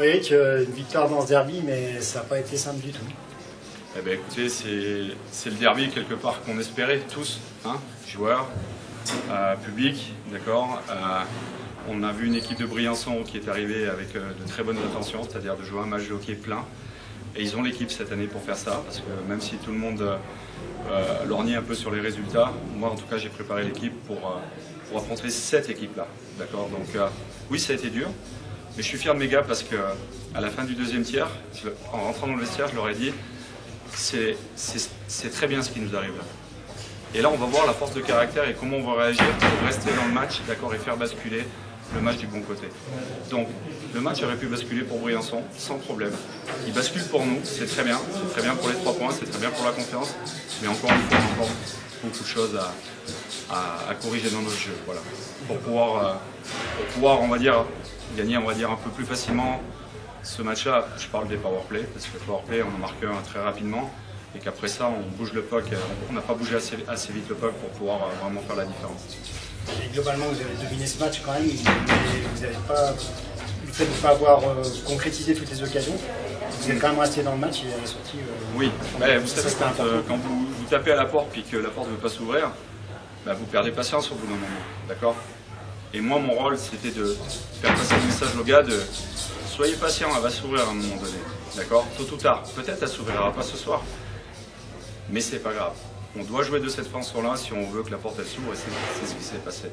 Eric, une victoire dans ce derby, mais ça n'a pas été simple du tout. Eh bien, écoutez, c'est le derby quelque part qu'on espérait tous, hein, joueurs, public, d'accord. On a vu une équipe de Briançon qui est arrivée avec de très bonnes intentions, c'est-à-dire de jouer un match de hockey plein. Et ils ont l'équipe cette année pour faire ça, parce que même si tout le monde lorgnait un peu sur les résultats, moi en tout cas j'ai préparé l'équipe pour affronter cette équipe-là, d'accord. Donc oui, ça a été dur, mais je suis fier de mes gars parce que à la fin du deuxième tiers, en rentrant dans le vestiaire, je leur ai dit c'est très bien ce qui nous arrive là. Et là, on va voir la force de caractère et comment on va réagir pour rester dans le match, d'accord, et faire basculer le match du bon côté. Donc, le match aurait pu basculer pour Briançon, sans problème. Il bascule pour nous, c'est très bien pour les 3 points, c'est très bien pour la confiance, mais encore une fois, on a encore beaucoup de choses à corriger dans notre jeu, voilà. Pour pouvoir, on va dire, gagner, on va dire, un peu plus facilement ce match-là. Je parle des powerplays, parce que le powerplay, on en marque un très rapidement, et qu'après ça, on bouge le puck, on n'a pas bougé assez vite le puck pour pouvoir vraiment faire la différence. Et globalement, vous avez dominé ce match quand même, vous n'avez pas, le fait de ne pas avoir concrétisé toutes les occasions, vous êtes quand même resté dans le match et à la sortie. Oui, mais vous savez, quand vous tapez à la porte puis que la porte ne veut pas s'ouvrir, bah, vous perdez patience au bout d'un moment, d'accord. Et moi, mon rôle, c'était de faire passer le message aux gars de soyez patient, elle va s'ouvrir à un moment donné, d'accord, tôt ou tard. Peut-être elle ne s'ouvrira pas ce soir, mais c'est pas grave. On doit jouer de cette façon-là si on veut que la porte elle s'ouvre, et c'est ce qui s'est passé.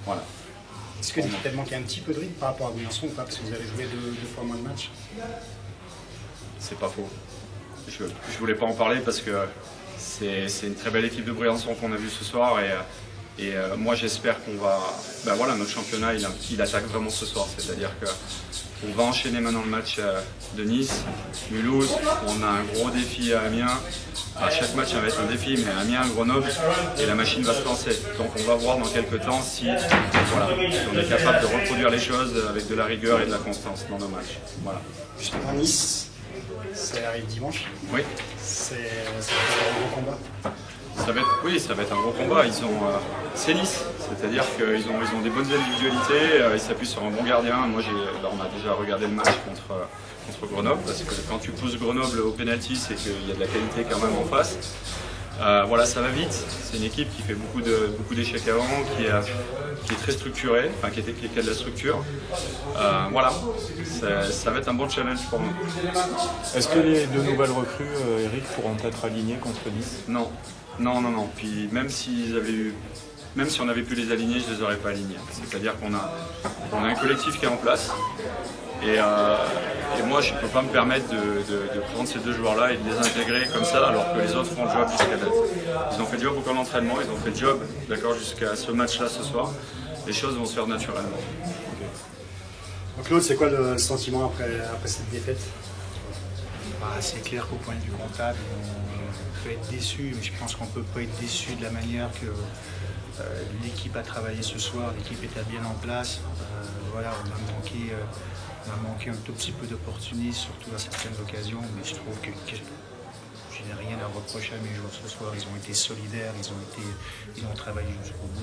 Voilà. Est-ce que l'équipe a manqué un petit peu de rythme par rapport à Briançon ou pas, parce que vous avez joué deux fois moins de matchs? C'est pas faux. Je voulais pas en parler parce que c'est une très belle équipe de Briançon qu'on a vue ce soir, et moi j'espère qu'on va... Ben voilà, notre championnat il attaque vraiment ce soir, c'est-à-dire qu'on va enchaîner maintenant le match de Nice, Mulhouse, on a un gros défi à Amiens. À chaque match, ça va être un défi, mais Amiens, Grenoble, et la machine va se lancer. Donc on va voir dans quelques temps si, voilà, si on est capable de reproduire les choses avec de la rigueur et de la constance dans nos matchs. Voilà. Justement, Nice, ça arrive dimanche. Oui. C'est un gros combat. Oui, ça va être un gros combat. C'est Nice, c'est-à-dire qu'ils ont des bonnes individualités, ils s'appuient sur un bon gardien. Moi, on a déjà regardé le match contre Grenoble, parce que quand tu pousses Grenoble au pénalty, c'est qu'il y a de la qualité quand même en face. Voilà, ça va vite. C'est une équipe qui fait beaucoup d'échecs avant, qui est très structurée, enfin qui a de la structure. Voilà, ça va être un bon challenge pour nous. Est-ce que les 2 nouvelles recrues, Eric, pourront être alignées contre Nice? Non. Puis même si on avait pu les aligner, je ne les aurais pas alignés. C'est-à-dire qu'on a un collectif qui est en place. Et moi, je ne peux pas me permettre de prendre ces 2 joueurs-là et de les intégrer comme ça, alors que les autres font le job jusqu'à date. Ils ont fait le job au camp d'entraînement, ils ont fait le job, d'accord, jusqu'à ce match-là ce soir. Les choses vont se faire naturellement. Donc Claude, c'est quoi le sentiment après cette défaite? C'est clair qu'au point de vue comptable, on peut être déçu, mais je pense qu'on ne peut pas être déçu de la manière que l'équipe a travaillé ce soir. L'équipe était bien en place. Voilà, on a manqué un tout petit peu d'opportunisme, surtout à certaines occasions, mais je trouve que je n'ai rien à reprocher à mes joueurs ce soir. Ils ont été solidaires, ils ont travaillé jusqu'au bout.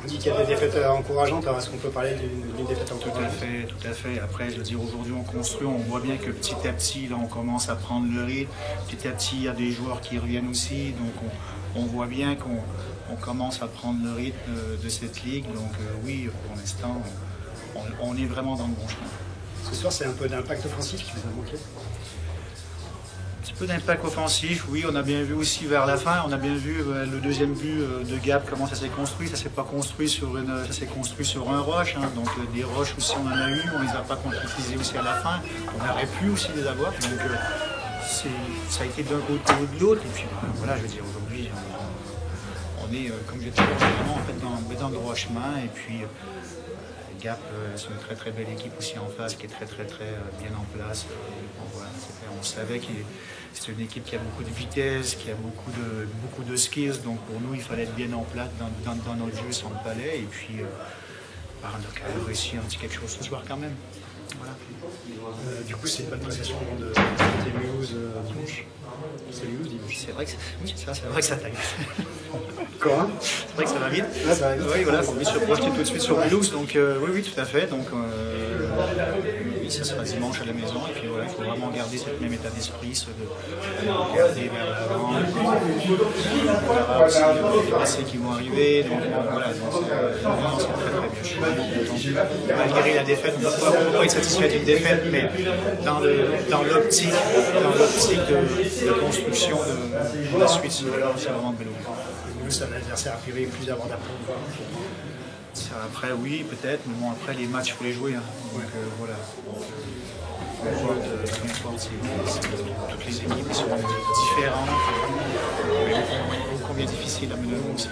On dit qu'il y a des défaites encourageantes, alors est-ce qu'on peut parler d'une défaite encourageante? Tout à fait. Après, je veux dire, aujourd'hui on construit, on voit bien que petit à petit, là, on commence à prendre le rythme. Petit à petit, il y a des joueurs qui reviennent aussi, donc on voit bien qu'on commence à prendre le rythme de cette ligue. Donc oui, pour l'instant, on est vraiment dans le bon chemin. Ce soir, c'est un peu d'impact offensif qui vous a manqué? Un peu d'impact offensif, oui, on a bien vu aussi vers la fin, on a bien vu le deuxième but de Gap, comment ça s'est construit. Ça s'est pas construit sur ça s'est construit sur un rush, hein, donc des rushs aussi on en a eu, on les a pas concrétisés aussi à la fin, on aurait pu aussi les avoir, donc ça a été d'un côté ou de l'autre, et puis voilà, je veux dire, aujourd'hui on est, comme je disais, vraiment en fait dans le droit chemin, et puis Gap, c'est une très très belle équipe aussi en face qui est très bien en place. Voilà, on savait que c'est une équipe qui a beaucoup de vitesse, qui a beaucoup de skills, donc pour nous il fallait être bien en place dans notre jeu sans le palais, et puis on a réussi un petit quelque chose ce soir quand même. Voilà. Du coup, c'est une bonne prestation de Mulhouse dimanche. C'est Mulhouse dimanche. C'est vrai que ça taille. Quoi? C'est vrai que ça va vite. Ah, ça va vite. Oui, voilà, il faut vite se projeter tout de suite sur Mulhouse. Donc oui, tout à fait. Donc oui, ça sera dimanche à la maison. Et puis voilà, il faut vraiment garder cet même état d'esprit, regarder vers l'avant. On verra aussi les blessés qui vont arriver. Donc voilà, c'est très bien. Malgré la défaite, on ne peut pas être satisfait d'une défaite, mais dans l'optique de construction de la suite, c'est vraiment de vélo. Nous, c'est un adversaire privé plus abordable. Après, oui, peut-être, mais bon, après, les matchs, il faut les jouer. Hein. Donc voilà. Peu importe, toutes les équipes sont différentes. Combien difficile à mener aussi.